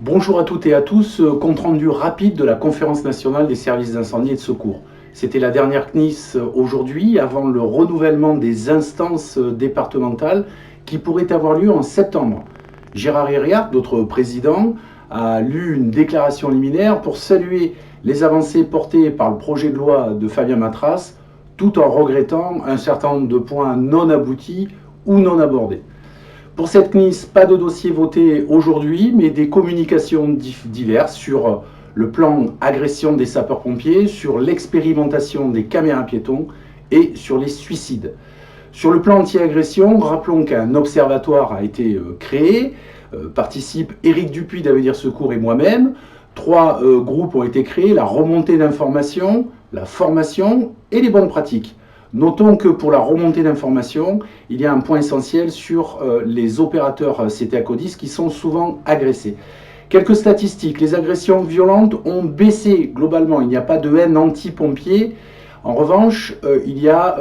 Bonjour à toutes et à tous, compte rendu rapide de la conférence nationale des services d'incendie et de secours. C'était la dernière CNIS aujourd'hui, avant le renouvellement des instances départementales qui pourrait avoir lieu en septembre. Gérard Hériard, notre président, a lu une déclaration liminaire pour saluer les avancées portées par le projet de loi de Fabien Matras, tout en regrettant un certain nombre de points non aboutis ou non abordés. Pour cette CNIS, pas de dossier voté aujourd'hui, mais des communications diverses sur le plan agression des sapeurs-pompiers, sur l'expérimentation des caméras piétons et sur les suicides. Sur le plan anti-agression, rappelons qu'un observatoire a été créé, participent Éric Dupuis d'Avenir Secours et moi-même. 3 groupes ont été créés, la remontée d'informations, la formation et les bonnes pratiques. Notons que pour la remontée d'informations, il y a un point essentiel sur les opérateurs CTA-CODIS qui sont souvent agressés. Quelques statistiques, les agressions violentes ont baissé globalement, il n'y a pas de haine anti-pompiers. En revanche, il y a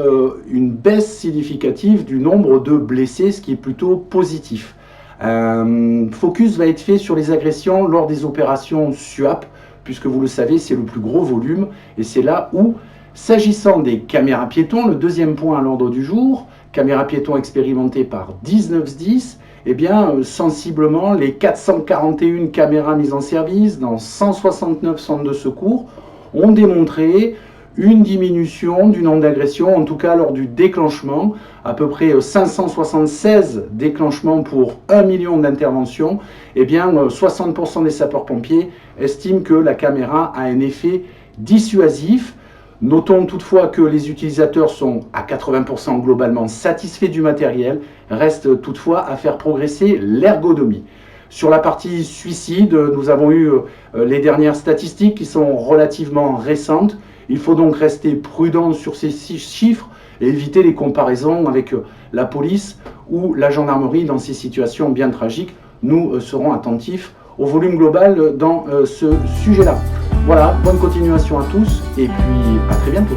une baisse significative du nombre de blessés, ce qui est plutôt positif. Un focus va être fait sur les agressions lors des opérations SUAP, puisque vous le savez, c'est le plus gros volume, et c'est là où, s'agissant des caméras piétons, le deuxième point à l'ordre du jour, caméras piétons expérimentées par 19 SDIS, eh bien, sensiblement, les 441 caméras mises en service dans 169 centres de secours ont démontré une diminution du nombre d'agressions, en tout cas lors du déclenchement, à peu près 576 déclenchements pour 1 million d'interventions, eh bien 60% des sapeurs-pompiers estiment que la caméra a un effet dissuasif. Notons toutefois que les utilisateurs sont à 80% globalement satisfaits du matériel, reste toutefois à faire progresser l'ergonomie. Sur la partie suicide, nous avons eu les dernières statistiques qui sont relativement récentes. Il faut donc rester prudent sur ces chiffres et éviter les comparaisons avec la police ou la gendarmerie dans ces situations bien tragiques. Nous serons attentifs au volume global dans ce sujet-là. Voilà, bonne continuation à tous et puis à très bientôt.